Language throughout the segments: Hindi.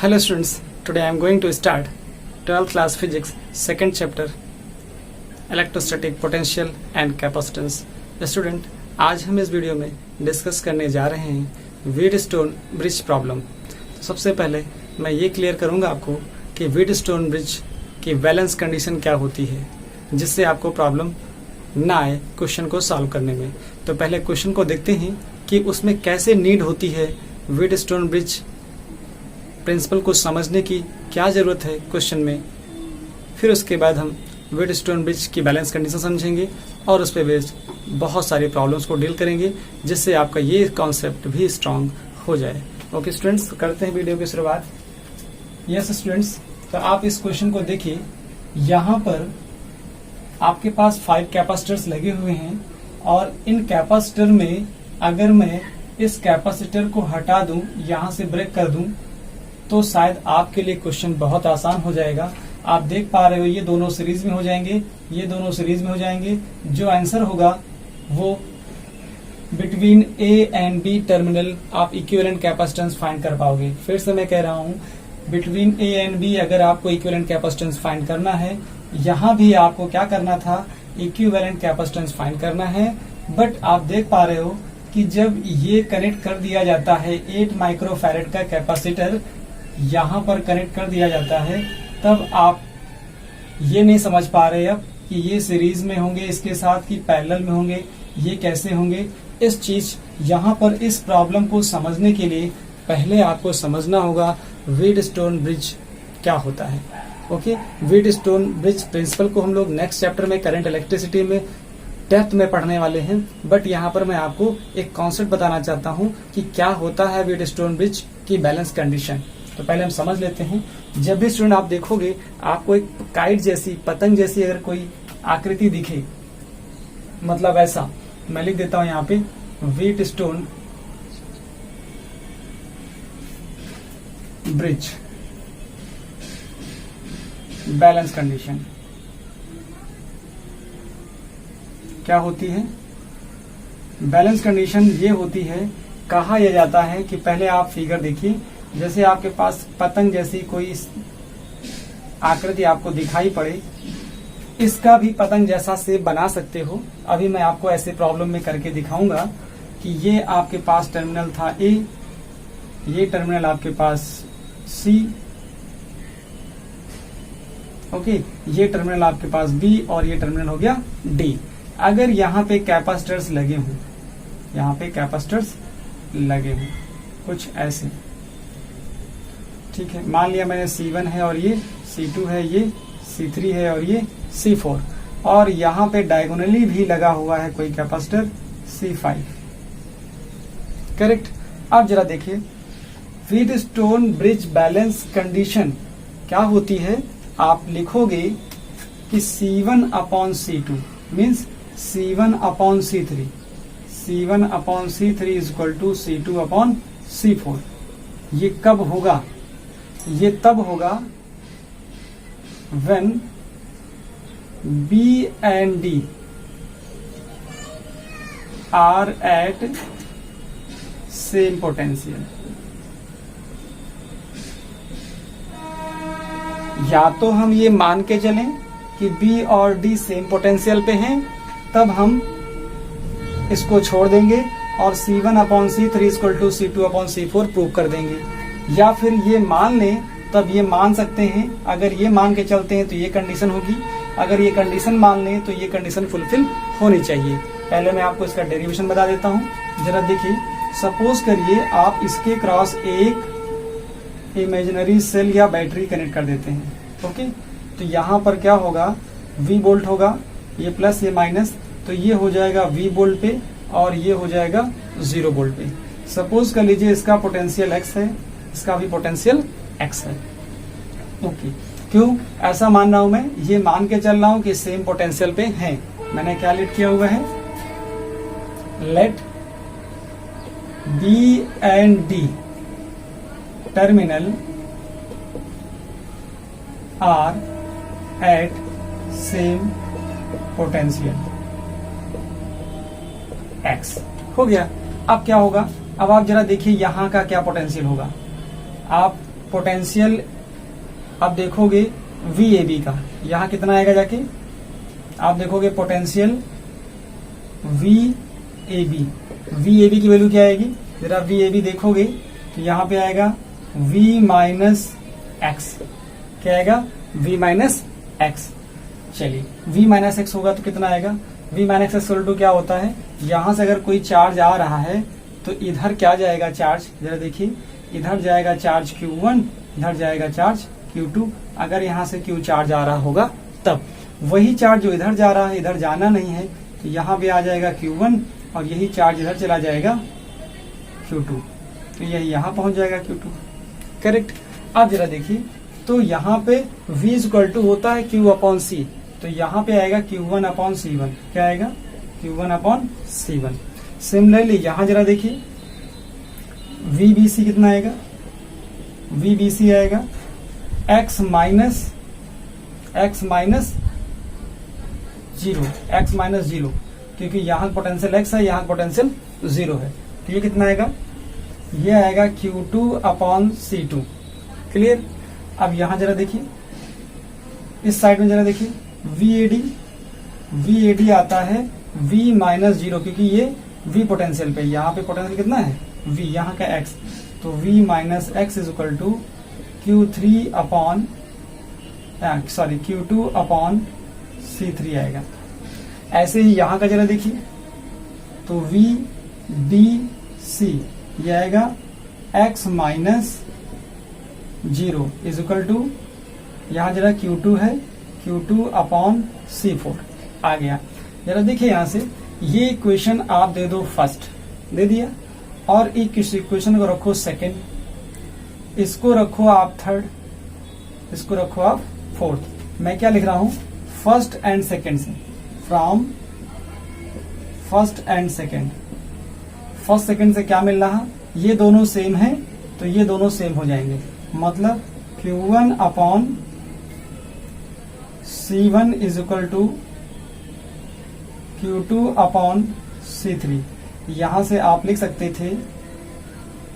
Hello students, today I am going to start 12th class physics second chapter electrostatic potential and capacitance. Student, आज हम इस वीडियो में डिस्कस करने जा रहे हैं व्हीटस्टोन ब्रिज प्रॉब्लम। तो सबसे पहले मैं ये क्लियर करूंगा आपको कि व्हीटस्टोन ब्रिज की बैलेंस कंडीशन क्या होती है, जिससे आपको प्रॉब्लम ना आए क्वेश्चन को सॉल्व करने में। तो पहले क्वेश्चन को देखते हैं कि उसमें कैसे नीड होती है, व्हीटस्टोन ब्रिज प्रिंसिपल को समझने की क्या जरूरत है क्वेश्चन में। फिर उसके बाद हम व्हीटस्टोन ब्रिज की बैलेंस कंडीशन समझेंगे और उस पर बेस्ड बहुत सारी प्रॉब्लम्स को डील करेंगे, जिससे आपका ये कॉन्सेप्ट भी स्ट्रांग हो जाए। ओके स्टूडेंट्स, करते हैं वीडियो की शुरुआत। यस स्टूडेंट्स, तो आप इस क्वेश्चन को देखिए। यहाँ पर आपके पास 5 कैपेसिटर्स लगे हुए हैं और इन कैपेसिटर में अगर मैं इस कैपेसिटर को हटा दूं, यहाँ से ब्रेक कर दूं, तो शायद आपके लिए क्वेश्चन बहुत आसान हो जाएगा। आप देख पा रहे हो ये दोनों सीरीज में हो जाएंगे, ये दोनों सीरीज में हो जाएंगे। जो आंसर होगा वो between A and B terminal आप इक्विवेलेंट कैपेसिटेंस फाइंड कर पाओगे। फिर से मैं कह रहा हूँ, बिटवीन ए एंड बी अगर आपको इक्विवेलेंट कैपेसिटेंस फाइंड करना है, यहाँ भी आपको क्या करना था, इक्विवेलेंट कैपेसिटेंस फाइंड करना है। बट आप देख पा रहे हो कि जब ये कनेक्ट कर दिया जाता है 8 माइक्रोफैरेड का कैपेसिटर यहाँ पर कनेक्ट कर दिया जाता है, तब आप ये नहीं समझ पा रहे अब कि ये सीरीज में होंगे इसके साथ कि पैरेलल में होंगे, ये कैसे होंगे। इस चीज यहाँ पर इस प्रॉब्लम को समझने के लिए पहले आपको समझना होगा व्हीटस्टोन ब्रिज क्या होता है। ओके, व्हीटस्टोन ब्रिज प्रिंसिपल को हम लोग नेक्स्ट चैप्टर में करंट इलेक्ट्रिसिटी में डेप्थ में पढ़ने वाले हैं। बट यहाँ पर मैं आपको एक कॉन्सेप्ट बताना चाहता हूँ कि क्या होता है व्हीटस्टोन ब्रिज की बैलेंस कंडीशन। तो पहले हम समझ लेते हैं। जब भी स्टूडेंट आप देखोगे, आपको एक काइट जैसी, पतंग जैसी अगर कोई आकृति दिखे, मतलब ऐसा, मैं लिख देता हूं यहाँ पे व्हीटस्टोन ब्रिज बैलेंस कंडीशन क्या होती है। बैलेंस कंडीशन ये होती है, कहा यह जाता है कि पहले आप फिगर देखिए, जैसे आपके पास पतंग जैसी कोई आकृति आपको दिखाई पड़े, इसका भी पतंग जैसा शेप बना सकते हो। अभी मैं आपको ऐसे प्रॉब्लम में करके दिखाऊंगा कि ये आपके पास टर्मिनल था ए, ये टर्मिनल आपके पास सी, ओके, ये टर्मिनल आपके पास बी और ये टर्मिनल हो गया डी। अगर यहाँ पे कैपेसिटर्स लगे हों, यहाँ पे कैपेसिटर्स लगे हों कुछ ऐसे, ठीक है। मान लिया मैंने C1 है और ये C2 है, ये C3 है और ये C4, और यहाँ पे डायगोनली भी लगा हुआ है कोई कैपेसिटर C5, करेक्ट। अब जरा देखिए व्हीटस्टोन ब्रिज बैलेंस कंडीशन क्या होती है। आप लिखोगे कि C1 upon C2 means C1 upon C3, C1 upon C3 is equal to C2 upon C4। ये कब होगा, ये तब होगा when B and D are at same potential। या तो हम ये मान के चलें कि B और D सेम पोटेंशियल पे हैं, तब हम इसको छोड़ देंगे और C1 upon C3 equal to C2 upon C4 prove कर देंगे। या फिर ये मान लें, तब ये मान सकते हैं, अगर ये मान के चलते हैं तो ये कंडीशन होगी, अगर ये कंडीशन मान लें तो ये कंडीशन फुलफिल होनी चाहिए। पहले मैं आपको इसका डेरिवेशन बता देता हूं। जरा देखिए, सपोज करिए आप इसके क्रॉस एक इमेजिनरी सेल या बैटरी कनेक्ट कर देते हैं, ओके। तो यहाँ पर क्या होगा, V वोल्ट होगा, ये प्लस ये माइनस, तो ये हो जाएगा V वोल्ट पे और ये हो जाएगा 0 वोल्ट पे। सपोज कर लीजिए इसका पोटेंशियल x है, इसका भी पोटेंशियल x है, ओके। क्यों ऐसा मान रहा हूं मैं, ये मान के चल रहा हूं कि सेम पोटेंशियल पे हैं। मैंने क्या लिट किया हुआ है, let B and D terminal are at same potential x हो गया। अब क्या होगा, अब आप जरा देखिए यहाँ का क्या पोटेंशियल होगा। आप पोटेंशियल आप देखोगे VAB का, यहाँ कितना आएगा जाके, आप देखोगे पोटेंशियल VAB की वैल्यू क्या आएगी, जरा VAB देखोगे तो यहाँ पे आएगा V माइनस एक्स, क्या आएगा V माइनस एक्स। चलिए V माइनस एक्स होगा तो कितना आएगा, V minus x equal to क्या होता है, यहां से अगर कोई चार्ज आ रहा है तो इधर क्या जाएगा चार्ज, जरा देखिए, इधर जाएगा चार्ज Q1, इधर जाएगा चार्ज Q2। अगर यहां से Q चार्ज आ रहा होगा तब वही चार्ज जो इधर जा रहा है इधर जाना नहीं है, तो यहाँ पे आ जाएगा Q1 और यही चार्ज इधर चला जाएगा Q2, तो यही यहाँ पहुंच जाएगा Q2, करेक्ट। अब जरा देखिए, तो यहाँ पे V इक्वल टू होता है Q अपॉन C, तो यहाँ पे आएगा Q1 अपॉन C1, क्या आएगा Q1 अपॉन C1। सिमिलरली यहाँ जरा देखिए VBC कितना आएगा, VBC आएगा x माइनस जीरो, क्योंकि यहाँ पोटेंशियल x है, यहाँ पोटेंशियल 0 है, तो ये कितना आएगा, ये आएगा Q2 अपॉन C2, क्लियर। अब यहाँ जरा देखिए, इस साइड में जरा देखिए VAD आता है V माइनस जीरो, क्योंकि ये V पोटेंशियल पे, यहाँ पे पोटेंशियल कितना है V, यहाँ का x, तो V minus x is equal to Q2 upon C3 आएगा। ऐसे ही यहाँ का जरा देखिए, तो VBC ये आएगा x minus zero is equal to, यहाँ जरा Q2 है, Q2 अपॉन C4 आ गया। जरा देखिए यहाँ से, ये इक्वेशन आप दे दो फर्स्ट, दे दिया, और एक इक्वेशन को रखो सेकंड, इसको रखो आप थर्ड, इसको रखो आप फोर्थ। मैं क्या लिख रहा हूं, फर्स्ट एंड सेकंड से, from first and second. First second से क्या मिल रहा, ये दोनों सेम है तो ये दोनों सेम हो जाएंगे, मतलब Q1 upon C1 is equal to Q2 upon C3। यहां से आप लिख सकते थे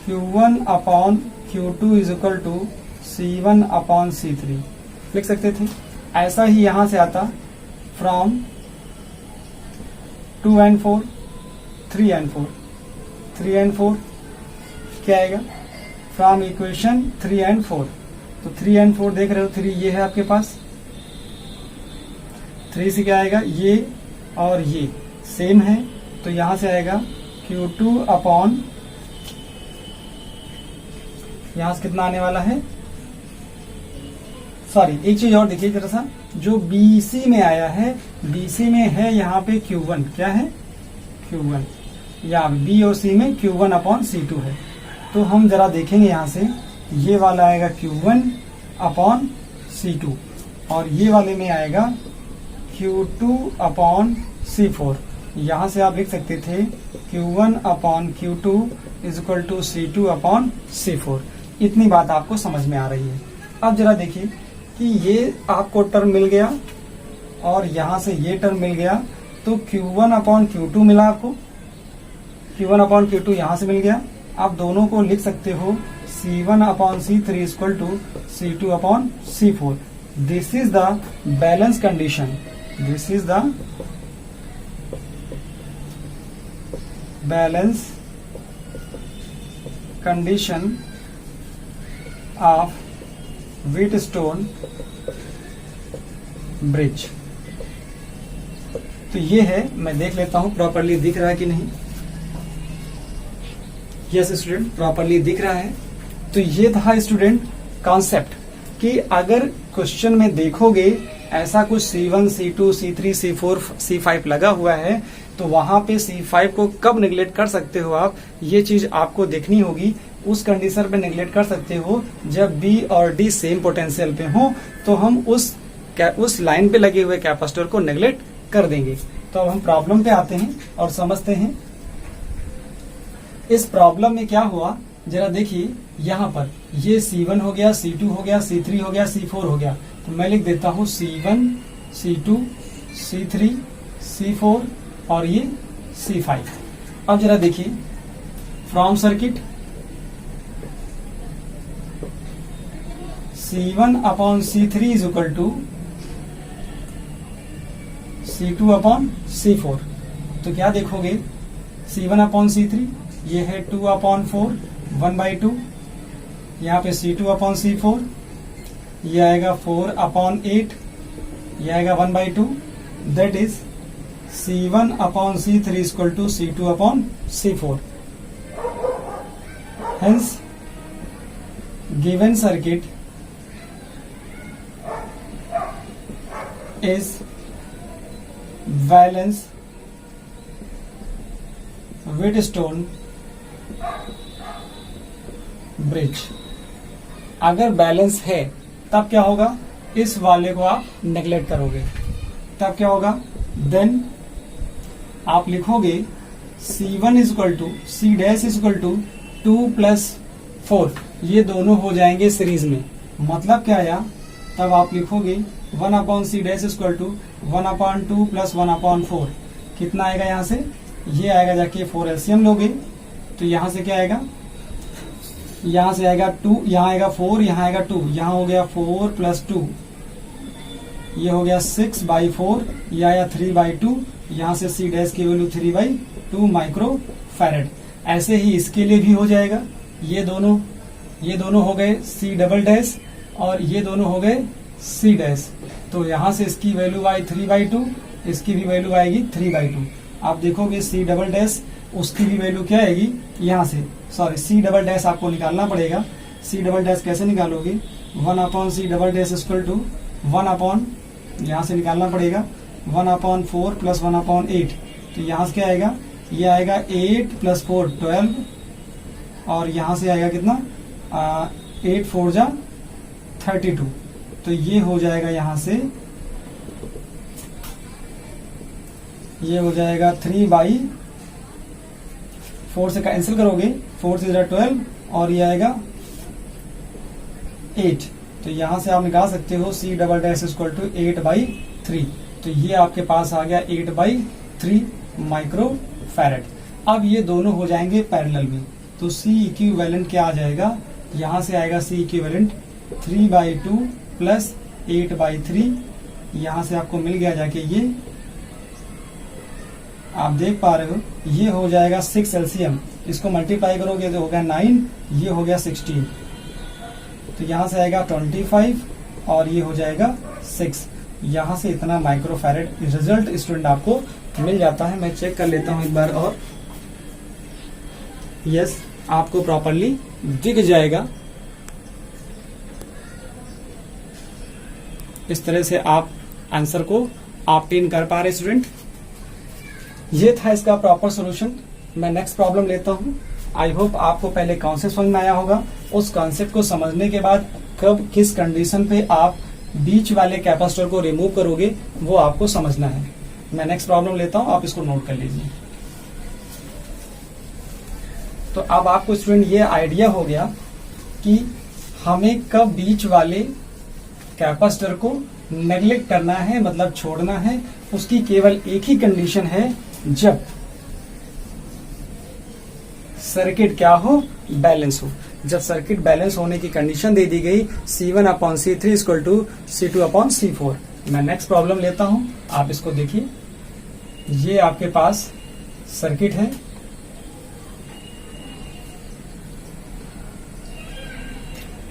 Q1 upon Q2 is equal to C1 upon C3 लिख सकते थे। ऐसा ही यहां से आता फ्रॉम 2 and 4, 3 and 4, 3 and 4 क्या आएगा, फ्रॉम इक्वेशन 3 and 4, तो 3 and 4 देख रहे हो, 3 ये है आपके पास, 3 से क्या आएगा, ये और ये सेम है, तो यहां से आएगा Q2 अपॉन, यहां से कितना आने वाला है, सॉरी एक चीज और देखिए जरा सा, जो BC में आया है, BC में है यहाँ पे Q1, क्या है Q1, या B और C में Q1 अपॉन C2 है, तो हम जरा देखेंगे यहाँ से, ये वाला आएगा Q1 अपॉन C2 और ये वाले में आएगा Q2 अपॉन C4। यहाँ से आप लिख सकते थे Q1 upon Q2 is equal to C2 upon C4। इतनी बात आपको समझ में आ रही है। अब जरा देखिए कि ये आपको टर्म मिल गया और यहाँ से ये टर्म मिल गया, तो Q1 अपॉन Q2 मिला आपको, Q1 अपॉन Q2 यहाँ से मिल गया। आप दोनों को लिख सकते हो C1 upon C3 equal to C2 upon C4। This is the balance condition, this is the balance condition of Wheatstone bridge. तो ये है, मैं देख लेता हूं प्रॉपरली दिख रहा है कि नहीं। यस स्टूडेंट, प्रॉपरली दिख रहा है। तो ये था स्टूडेंट कॉन्सेप्ट कि अगर क्वेश्चन में देखोगे ऐसा कुछ C1, C2, C3, C4, C5 लगा हुआ है, तो वहां पे C5 को कब निगलेक्ट कर सकते हो आप, ये चीज आपको देखनी होगी। उस कंडीशन पे निगलेक्ट कर सकते हो जब B और D सेम पोटेंशियल पे हो, तो हम उस लाइन पे लगे हुए कैपेसिटर को निगलेक्ट कर देंगे। तो अब हम प्रॉब्लम पे आते हैं और समझते हैं इस प्रॉब्लम में क्या हुआ। जरा देखिए यहाँ पर ये C1 हो गया, C2 हो गया, C3 हो गया, C4 हो गया। तो मैं लिख देता हूं C1, C2, C3, C4 और ये C5। अब जरा देखिए from circuit C1 upon C3 is equal to C2 upon C4। तो क्या देखोगे, C1 अपॉन C3 ये है 2 अपॉन 4 1/2, यहाँ पे C2 अपॉन C4 ये आएगा 4 अपॉन 8, ये आएगा 1/2, that is C1 upon C3 is equal to C2 upon C4। Hence given circuit is balance Wheatstone bridge. अगर बैलेंस है तब क्या होगा, इस वाले को आप नेग्लेक्ट करोगे, तब क्या होगा, देन आप लिखोगे C1 is equal to C dash is equal to 2 + 4, ये दोनों हो जाएंगे सीरीज में। मतलब क्या आया, तब आप लिखोगे 1 upon C dash is equal to 1/2 + 1/4। कितना आएगा यहाँ से, ये आएगा जाके 4 एलसीएम लोगे तो यहाँ से क्या आएगा, यहाँ से आएगा 2, यहाँ आएगा 4, यहाँ आएगा 2, यहाँ हो गया 4 + 2, ये हो गया 6/4, ये आया 3/2, यहाँ से C डैश की वैल्यू 3/2 माइक्रो फैरेड। ऐसे ही इसके लिए भी हो जाएगा, ये दोनों हो गए C डबल डैश और ये दोनों हो गए C डैश। तो यहाँ से इसकी वैल्यू आई 3/2, इसकी भी वैल्यू आएगी 3/2। आप देखोगे C डबल डैश, उसकी भी वैल्यू क्या आएगी, यहाँ से सॉरी C डबल डैश आपको निकालना पड़ेगा। C डबल डैश कैसे निकालोगे, 1 upon C double dash equal to 1 upon, यहाँ से निकालना पड़ेगा 1/4 + 1/8। तो यहाँ से क्या आएगा, ये आएगा 8 + 4 12, और यहाँ से आएगा कितना 8 4 जा 32। तो ये हो जाएगा, यहाँ से ये हो जाएगा 3/4 से कैंसिल करोगे, 4 से 12 और ये आएगा 8। तो यहां से आप निकाल सकते हो C double dash equal to 8/3। तो ये आपके पास आ गया 8/3 माइक्रो फैरेड। अब ये दोनों हो जाएंगे पैरेलल में, तो C इक्विवेलेंट क्या आ जाएगा, यहां से आएगा C इक्विवेलेंट 3/2 + 8/3। यहां से आपको मिल गया जाके, ये आप देख पा रहे हो, ये हो जाएगा 6 एलसीएम। इसको मल्टीप्लाई करोगे तो हो गया 9, ये हो गया 16। तो यहां से आएगा 25 और ये हो जाएगा 6। यहां से इतना माइक्रो फैरेड रिजल्ट स्टूडेंट आपको मिल जाता है। मैं चेक कर लेता हूं एक बार और, यस आपको प्रॉपरली दिख जाएगा। इस तरह से आप आंसर को ऑब्टेन कर पा रहे स्टूडेंट। ये था इसका प्रॉपर सॉल्यूशन। मैं नेक्स्ट प्रॉब्लम लेता हूं। आई होप आपको पहले कॉन्सेप्ट समझ में आया होगा। उस कॉन्सेप्ट को समझने के बाद कब किस कंडीशन पे आप बीच वाले कैपेसिटर को रिमूव करोगे वो आपको समझना है। मैं नेक्स्ट प्रॉब्लम लेता हूं, आप इसको नोट कर लीजिए। तो अब आपको स्टूडेंट ये आइडिया हो गया कि हमें कब बीच वाले कैपेसिटर को नेग्लेक्ट करना है, मतलब छोड़ना है। उसकी केवल एक ही कंडीशन है, जब सर्किट क्या हो, बैलेंस हो। जब सर्किट बैलेंस होने की कंडीशन दे दी गई C1/C3 इक्वल टू C2/C4। मैं नेक्स्ट प्रॉब्लम लेता हूं, आप इसको देखिए। ये आपके पास सर्किट है,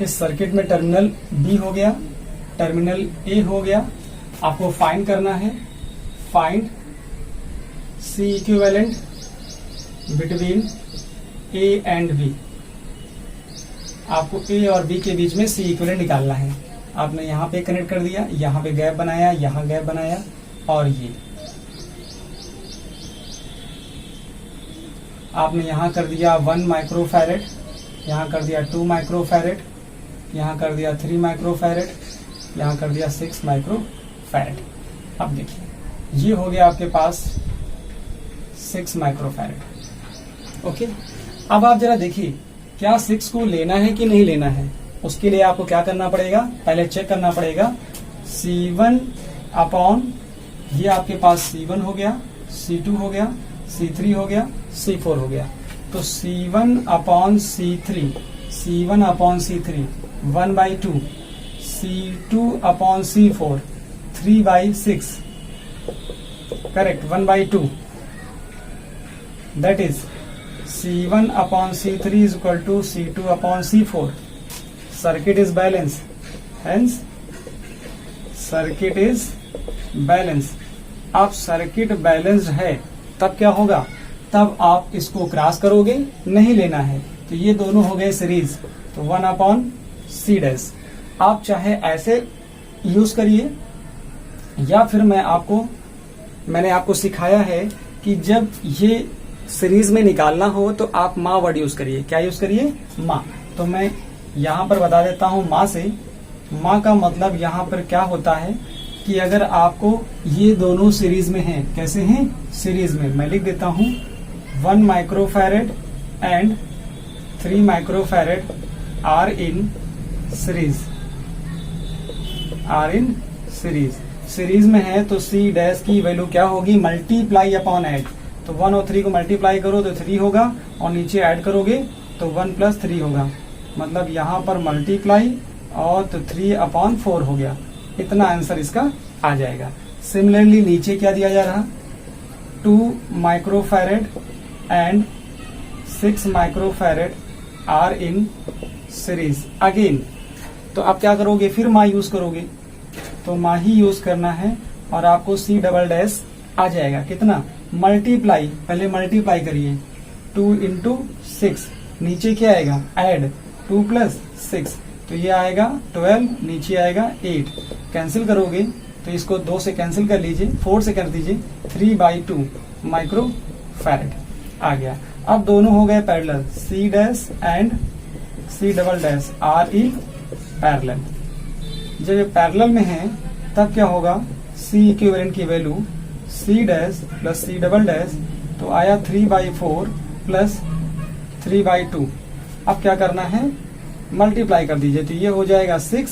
इस सर्किट में टर्मिनल बी हो गया, टर्मिनल ए हो गया। आपको फाइंड करना है, find C equivalent between A and B। आपको A और B के बीच में C इक्विवेलेंट निकालना है। आपने यहाँ पे कनेक्ट कर दिया, यहाँ पे गैप बनाया, यहाँ गैप बनाया, और ये आपने यहाँ कर दिया 1 माइक्रोफैरेड, यहाँ कर दिया 2 माइक्रोफैरेड, यहाँ कर दिया 3 माइक्रोफैरेड, यहाँ कर दिया 6 माइक्रोफैरेड। अब देखिए ये हो गया आपके पास 6 माइक्रोफैरेड। ओके, अब आप जरा देखिए क्या 6 को लेना है कि नहीं लेना है। उसके लिए आपको क्या करना पड़ेगा, पहले चेक करना पड़ेगा C1 अपॉन, ये आपके पास C1 हो गया, C2 हो गया, C3 हो गया, C4 हो गया। तो C1/C3, C1/C3 1/2, C2/C4 3/6 correct 1/2 that is C1/C3 is equal to C2/C4 circuit is balanced hence circuit is balanced। अब सर्किट बैलेंस्ड है तब क्या होगा, तब आप इसको क्रॉस करोगे, नहीं लेना है तो ये दोनों हो गए सीरीज, तो 1/C'। आप चाहे ऐसे यूज करिए या फिर मैंने आपको सिखाया है कि जब ये सीरीज में निकालना हो तो आप माँ वर्ड यूज करिए। क्या यूज करिए, माँ। तो मैं यहाँ पर बता देता हूँ माँ से। माँ का मतलब यहाँ पर क्या होता है कि अगर आपको ये दोनों सीरीज में हैं, कैसे हैं, सीरीज में, मैं लिख देता हूँ 1 microfarad and 3 microfarad are in series, are in series. Series में है तो C डैश की वैल्यू क्या होगी, मल्टीप्लाई अपॉन ऐड। तो 1 और 3 को मल्टीप्लाई करो तो 3 होगा और नीचे ऐड करोगे तो 1 + 3 होगा, मतलब यहाँ पर मल्टीप्लाई और तो 3/4 हो गया। इतना आंसर इसका आ जाएगा। सिमिलरली नीचे क्या दिया जा रहा, 2 microfarad and 6 microfarad are in series again. तो आप क्या करोगे, फिर माँ यूज करोगे, तो माँ ही यूज करना है और आपको C" आ जाएगा। कितना, मल्टीप्लाई, पहले मल्टीप्लाई करिए 2 × 6, नीचे क्या आएगा, ऐड 2 + 6 तो ये आएगा 12, नीचे आएगा 8, कैंसिल करोगे तो इसको 2 से कैंसिल कर लीजिए, 4 से कर दीजिए, 3/2 माइक्रोफैरेड आ गया। अब दोनों हो गए parallel, C' and C" are in parallel. जब ये पैरेलल में है तब क्या होगा, C इक्विवेलेंट की वैल्यू C' + C" तो आया 3/4 + 3/2। अब क्या करना है, मल्टीप्लाई कर दीजिए तो ये हो जाएगा 6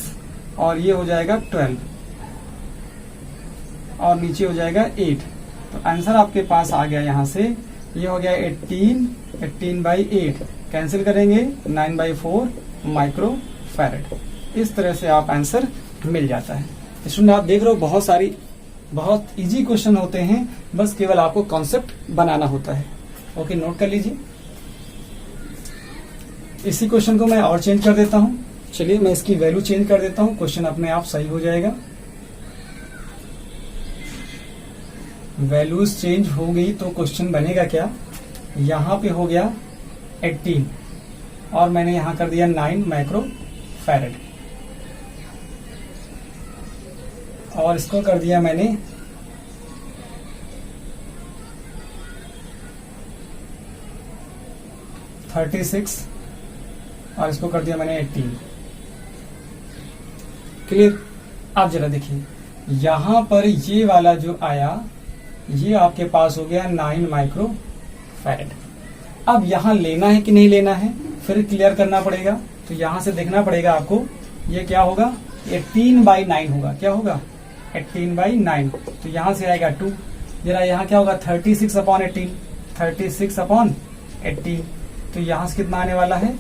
और ये हो जाएगा 12 और नीचे हो जाएगा 8। तो आंसर आपके पास आ गया। यहाँ से ये हो गया 18/8, कैंसिल करेंगे 9/4 माइक्रोफैरेड। इस तरह से आप आंसर मिल जाता है। स्टूडेंट आप देख रहे हो बहुत इजी क्वेश्चन होते हैं, बस केवल आपको कॉन्सेप्ट बनाना होता है। ओके, नोट कर लीजिए। इसी क्वेश्चन को मैं और चेंज कर देता हूं। चलिए मैं इसकी वैल्यू चेंज कर देता हूं, क्वेश्चन अपने आप सही हो जाएगा। वैल्यूज चेंज हो गई तो क्वेश्चन बनेगा क्या, यहां पे हो गया 18 और मैंने यहां कर दिया 9 माइक्रोफैरेड और इसको कर दिया मैंने 36 और इसको कर दिया मैंने 18। क्लियर। आप जरा देखिए यहां पर ये वाला जो आया ये आपके पास हो गया 9 माइक्रोफैरेड। अब यहां लेना है कि नहीं लेना है फिर क्लियर करना पड़ेगा। तो यहां से देखना पड़ेगा आपको, ये क्या होगा, 18/9 होगा। क्या होगा, 18/9। तो यहां से आएगा 2, जरा यहाँ क्या होगा 36/18, 36/18। तो यहां से कितना आने वाला है,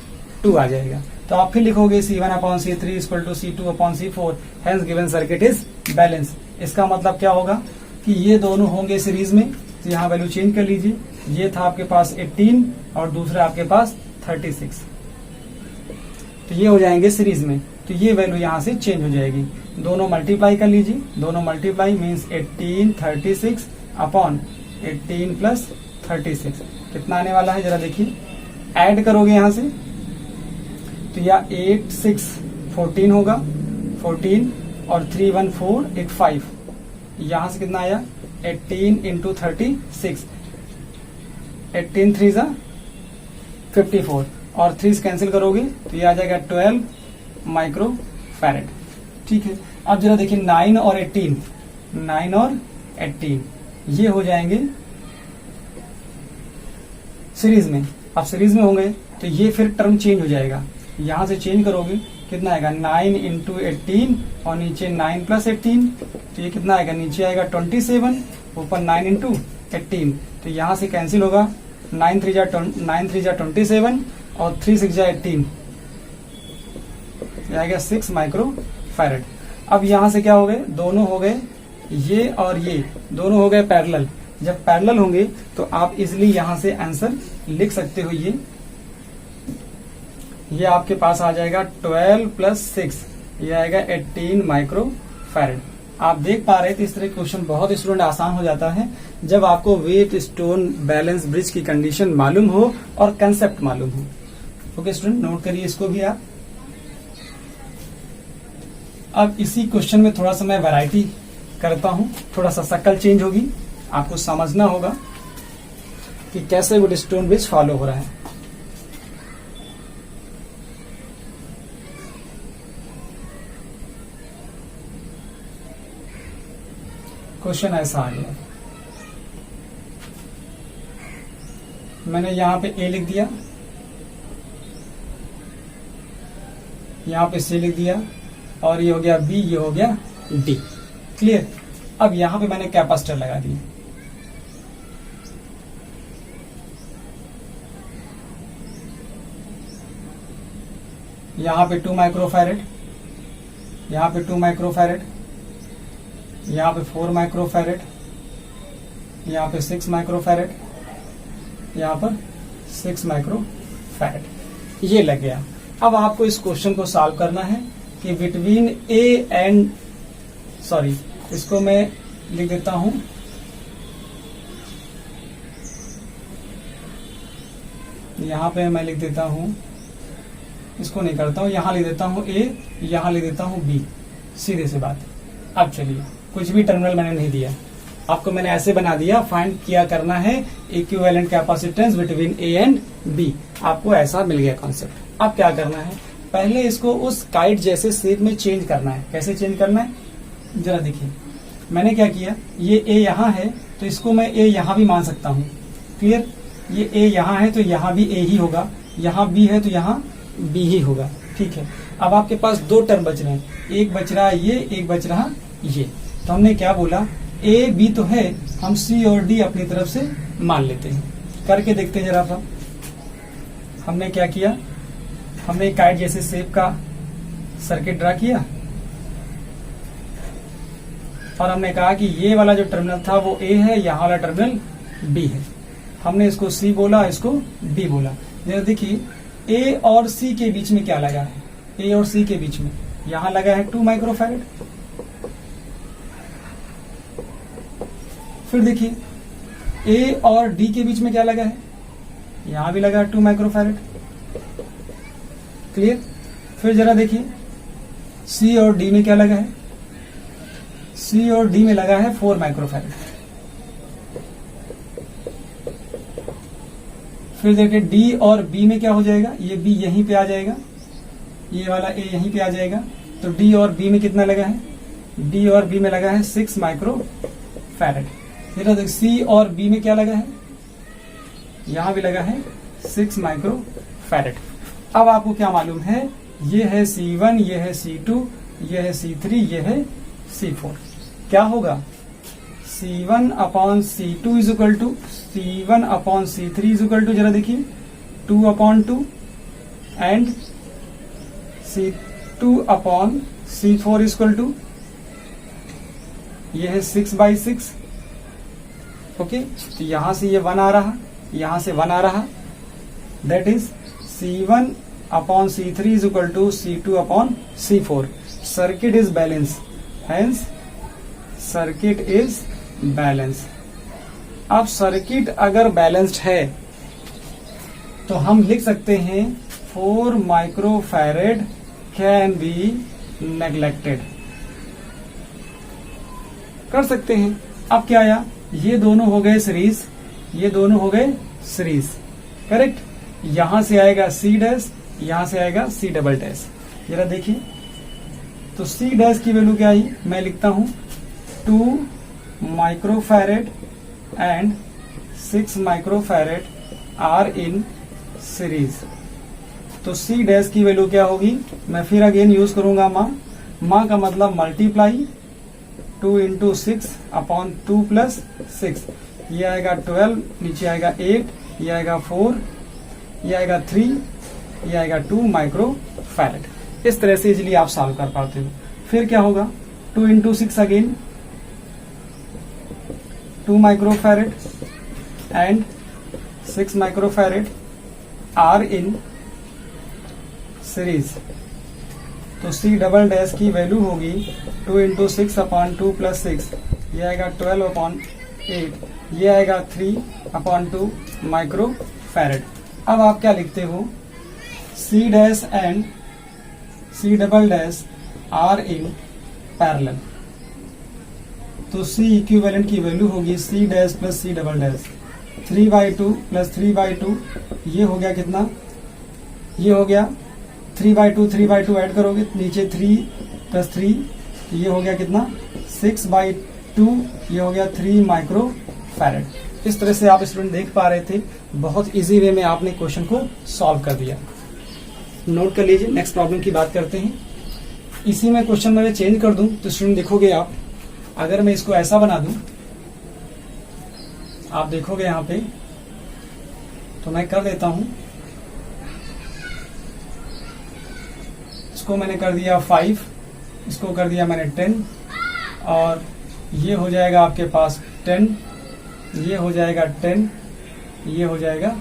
2 आ जाएगा। तो आप फिर लिखोगे C1/C3 = C2/C4 hence given circuit is balance. इसका मतलब क्या होगा कि ये दोनों होंगे सीरीज में, तो यहाँ वैल्यू चेंज कर लीजिए। ये था आपके पास 18 और दूसरा आपके पास 36, तो ये हो जाएंगे सीरीज में। तो ये वैल्यू यहाँ से चेंज हो जाएगी। दोनों मल्टीप्लाई कर लीजिए, दोनों मल्टीप्लाई मीन्स 18 36/18 + 36 कितना आने वाला है, जरा देखिए। ऐड करोगे यहाँ से तो या 8 6 14 होगा, 14 और 3 1 4 8 5। यहां से कितना आया 18 × 36, 18 3 = 54 और 3 से कैंसिल करोगे तो ये आ जाएगा 12 माइक्रोफैरेड। ठीक है। अब जरा देखिए 9 और 18 ये हो जाएंगे सीरीज में। अब सीरीज में होंगे तो ये फिर टर्म चेंज हो जाएगा। यहां से चेंज करोगे कितना आएगा 9 × 18 और नीचे 9 + 18 तो ये कितना आएगा, नीचे आएगा 27, ऊपर 9 × 18 तो यहां से कैंसिल होगा। 9 3 = 27 और 3 6 = 18 आएगा 6 माइक्रोफैरेड। फैरेड। अब यहां से क्या हो गए, दोनों हो गए ये और ये दोनों हो गए पैरेलल। जब पैरेलल होंगे तो आप इजिली यहां से आंसर लिख सकते हो। ये आपके पास आ जाएगा 12 प्लस 6, ये आएगा 18 माइक्रो फैरेड। आप देख पा रहे थे इस तरह क्वेश्चन बहुत स्टूडेंट आसान हो जाता है जब आपको वेट, स्टोन, बैलेंस, ब्रिज की कंडीशन मालूम हो और कंसेप्ट मालूम हो। ओके स्टूडेंट, नोट करिए इसको भी आप। अब इसी क्वेश्चन में थोड़ा सा मैं वैरायटी करता हूं, थोड़ा सा शक्ल चेंज होगी, आपको समझना होगा कि कैसे वेट, स्टोन, ब्रिज फॉलो हो रहा है। क्वेश्चन ऐसा आ गया, मैंने यहां पे ए लिख दिया, यहां पे सी लिख दिया और ये हो गया बी, ये हो गया डी। क्लियर। अब यहां पे मैंने कैपेसिटर लगा दिया, यहां पे 2 माइक्रोफैरेड, यहां पे 2 माइक्रोफैरेड, यहां पे 4 माइक्रोफैरेड, यहां पे 6 माइक्रोफैरेड, यहां पर 6 माइक्रोफैरेड। ये लग गया। अब आपको इस क्वेश्चन को सॉल्व करना है कि बिटवीन ए एंड इसको मैं लिख देता हूं, यहां पे मैं लिख देता हूं, इसको नहीं करता हूं, यहां लिख देता हूं ए, यहां लिख देता हूं बी, सीधे से बात। अब चलिए, कुछ भी टर्मिनल मैंने नहीं दिया, आपको मैंने ऐसे बना दिया, फाइंड किया करना है equivalent capacitance between A and B. आपको ऐसा मिल गया कॉन्सेप्ट। अब क्या करना है, पहले इसको उस काइट जैसे शेप में चेंज करना है। कैसे चेंज करना है जरा देखिए, मैंने क्या किया, ये ए यहां है तो इसको मैं ए यहां भी मान सकता हूं। क्लियर। ये ए यहां है तो यहां भी ए ही होगा, यहां बी है तो यहां बी ही होगा। ठीक है। अब आपके पास दो टर्म बच रहे हैं, एक बच रहा है ये, एक बच रहा ये। तो हमने क्या बोला, ए बी तो है, हम सी और डी अपनी तरफ से मान लेते हैं। करके देखते हैं जरा सा। हमने क्या किया, हमने काइट जैसे शेप का सर्किट ड्रा किया और हमने कहा कि ये वाला जो टर्मिनल था वो ए है, यहाँ वाला टर्मिनल बी है। हमने इसको सी बोला, इसको डी बोला। जरा देखिए, ए और सी के बीच में क्या लगा है, ए और सी के बीच में यहां लगा है 2 माइक्रोफैरेड। फिर देखिए, ए और डी के बीच में क्या लगा है, यहां भी लगा है 2 माइक्रोफैरेड। क्लियर। फिर जरा देखिए, सी और डी में क्या लगा है, सी और डी में लगा है 4 माइक्रोफैरेड। फिर देखिए, डी और बी में क्या हो जाएगा, ये बी यहीं पे आ जाएगा, ये वाला ए यहीं पे आ जाएगा। तो डी और बी में कितना लगा है, डी और बी में लगा है 6 माइक्रोफैरेड। फिर देखिए, सी और बी में क्या लगा है, यहां भी लगा है 6 माइक्रोफैरेड। अब आपको क्या मालूम है, ये है C1, ये है C2, ये है C3, ये है C4। क्या होगा, C1 upon C2 is equal to C1 upon C3 is equal to, जरा देखिए 2 upon 2 and C2 upon C4 is equal to, ये है 6/6। ओके, तो यहां से ये 1 आ रहा, यहां से 1 आ रहा, that is C1 upon C3 is equal to C2 upon C4। Circuit is balance, hence circuit is balance. अब सर्किट अगर बैलेंस्ड है तो हम लिख सकते हैं 4 माइक्रोफैरेड कैन बी नेग्लेक्टेड, कर सकते हैं। अब क्या आया, ये दोनों हो गए सीरीज, ये दोनों हो गए सीरीज, करेक्ट। यहां से आएगा सी डैश, यहां से आएगा सी डबल डैश। जरा देखिए, तो सी डैश की वैल्यू क्या आई, मैं लिखता हूं 2 microfarad and 6 microfarad are in series. तो सी डैश की वैल्यू क्या होगी, मैं फिर अगेन यूज करूंगा माँ का मतलब मल्टीप्लाई 2 इंटू 6 अपॉन 2 प्लस 6, ये आएगा 12, नीचे आएगा 8, ये आएगा 4, ये आएगा 3, ये आएगा 2 माइक्रोफैरेड। इस तरह से इजिली आप सॉल्व कर पाते हो। फिर क्या होगा 2 into 6 again 2 microfarad and 6 microfarad are in series. तो सी डबल डैश की वैल्यू होगी 2 इंटू 6 अपॉन 2 प्लस 6, ये आएगा 12 अपॉन 8, ये आएगा 3 अपॉन 2 माइक्रोफैरेड। अब आप क्या लिखते हो, C dash and C double dash are in parallel. तो सी इक्विवेलेंट की वैल्यू होगी C dash plus C double dash 3/2 plus 3/2, ये हो गया कितना, ये हो गया 3/2 ऐड करोगे नीचे 3 प्लस 3, ये हो गया कितना 6/2, ये हो गया 3 माइक्रोफैरेड। इस तरह से आप स्टूडेंट देख पा रहे थे, बहुत इजी वे में आपने क्वेश्चन को सॉल्व कर दिया। नोट कर लीजिए, नेक्स्ट प्रॉब्लम की बात करते हैं। इसी में क्वेश्चन मैं चेंज कर दूं तो स्टूडेंट देखोगे आप, अगर मैं इसको ऐसा बना दूं, आप देखोगे यहां पे, तो मैं कर देता हूं, इसको मैंने कर दिया 5, इसको कर दिया मैंने 10, और ये हो जाएगा आपके पास 10, ये हो जाएगा 10, ये हो जाएगा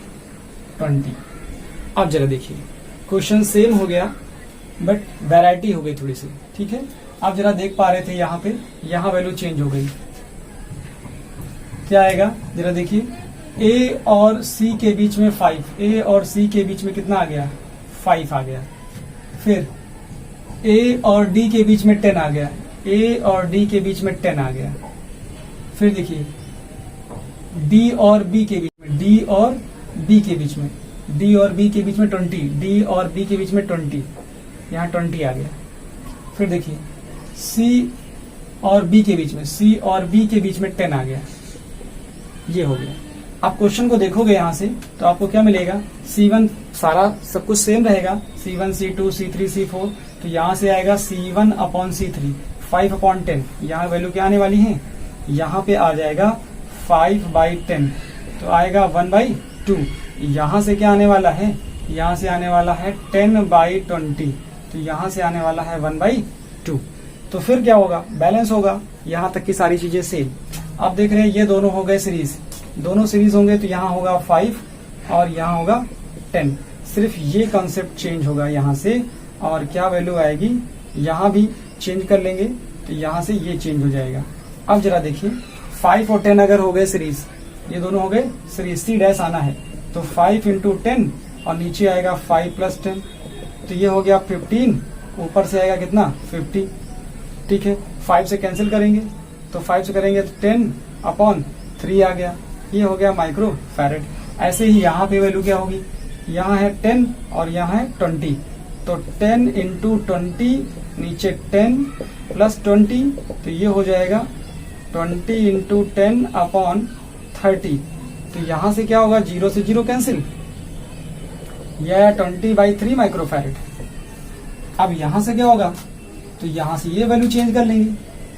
20। अब जरा देखिए, क्वेश्चन सेम हो गया बट वैरायटी हो गई थोड़ी सी, ठीक है। आप जरा देख पा रहे थे यहाँ पे, यहाँ वैल्यू चेंज हो गई, क्या आएगा जरा देखिए, ए और सी के बीच में 5, ए और सी के बीच में कितना आ गया 5 आ गया। फिर ए और डी के बीच में 10 आ गया, ए और डी के बीच में 10 आ गया। फिर देखिए डी और बी के बीच में, डी और बी के बीच में, डी और बी के बीच में 20, डी और बी के बीच में 20, यहाँ 20 आ गया। फिर देखिए सी और बी के बीच में, सी और बी के बीच में 10 आ गया, ये हो गया। आप क्वेश्चन को देखोगे यहां से तो आपको क्या मिलेगा, C1 सारा सब कुछ सेम रहेगा, C1 C2 C3 C4, तो यहां से आएगा C1 अपॉन C3 5 अपॉन 10, यहाँ वैल्यू क्या आने वाली है, यहाँ पे आ जाएगा 5/10, तो आएगा 1/2। यहाँ से क्या आने वाला है, यहाँ से आने वाला है 10/20, तो यहाँ से आने वाला है 1/2। तो फिर क्या होगा, बैलेंस होगा, यहाँ तक की सारी चीजें सेम। आप देख रहे हैं ये दोनों हो गए सीरीज, दोनों सीरीज होंगे तो यहाँ होगा 5 और यहाँ होगा 10, सिर्फ ये कॉन्सेप्ट चेंज होगा यहाँ से, और क्या वैल्यू आएगी, यहाँ भी चेंज कर लेंगे तो यहाँ से ये चेंज हो जाएगा। अब जरा देखिए 5 और 10 अगर हो गए सीरीज, ये दोनों हो गए सीरीज, सी डैश आना है तो 5 इंटू 10 और नीचे आएगा 5 प्लस 10, तो ये हो गया 15, ऊपर से आएगा कितना 50, ठीक है। 5 से कैंसिल करेंगे तो 5 से करेंगे तो 10 अपॉन 3 आ गया, ये हो गया माइक्रो फैरेड। ऐसे ही यहाँ पे वैल्यू क्या होगी, यहाँ है 10 और यहाँ है 20, तो 10 इंटू 20 नीचे 10 प्लस 20, तो ये हो जाएगा 20 इंटू 10 अपॉन 30, तो यहाँ से क्या होगा, 0 से 0 कैंसिल, यह 20/3 माइक्रोफैरेड। अब यहाँ से क्या होगा, तो यहाँ से ये वैल्यू चेंज कर लेंगे,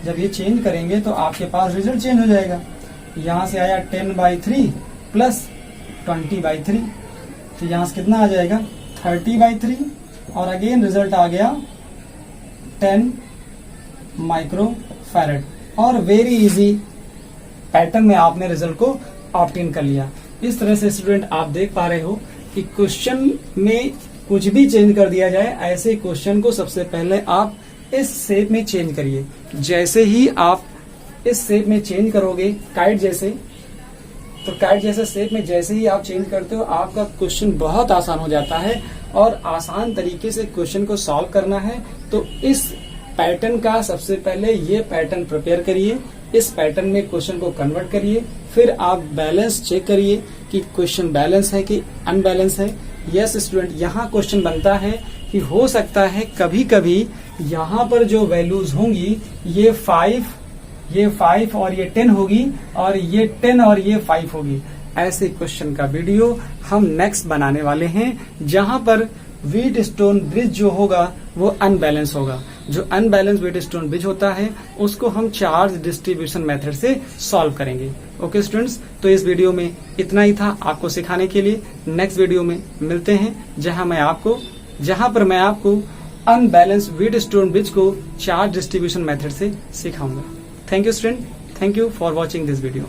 जब ये चेंज करेंगे तो आपके पास रिजल्ट चेंज हो जाएगा। यहाँ से आया 10/3 प्लस 20/3, तो यहाँ से कितना आ जाएगा 30/3, और अगेन रिजल्ट आ गया 10 माइक्रोफैरेड, और वेरी इजी पैटर्न में आपने रिजल्ट को ऑब्टेन कर लिया। इस तरह से स्टूडेंट आप देख पा रहे हो कि क्वेश्चन में कुछ भी चेंज कर दिया जाए, ऐसे क्वेश्चन को सबसे पहले आप इस शेप में चेंज करिए। जैसे ही आप इस शेप में चेंज करोगे काइट जैसे, तो काइट जैसे शेप में जैसे ही आप चेंज करते हो, आपका क्वेश्चन बहुत आसान हो जाता है, और आसान तरीके से क्वेश्चन को सॉल्व करना है तो इस पैटर्न का सबसे पहले ये पैटर्न प्रिपेयर करिए, इस पैटर्न में क्वेश्चन को कन्वर्ट करिए, फिर आप बैलेंस चेक करिए कि क्वेश्चन बैलेंस है कि अनबैलेंस है। यस स्टूडेंट, यहाँ क्वेश्चन बनता है कि हो सकता है कभी कभी यहाँ पर जो वैल्यूज होंगी ये 5 और ये 10 होगी, और ये 10 और ये 5 होगी। ऐसे क्वेश्चन का वीडियो हम नेक्स्ट बनाने वाले हैं, जहां पर व्हीटस्टोन ब्रिज जो होगा वो अनबैलेंस होगा। जो अनबैलेंस व्हीटस्टोन ब्रिज होता है उसको हम चार्ज डिस्ट्रीब्यूशन मेथड से सॉल्व करेंगे। ओके स्टूडेंट्स, तो इस वीडियो में इतना ही था आपको सिखाने के लिए। नेक्स्ट वीडियो में मिलते हैं, जहां पर मैं आपको अनबैलेंस वीट स्टोन ब्रिज को चार्ज डिस्ट्रीब्यूशन मेथड से सिखाऊंगा। Thank you student, thank you for watching this video.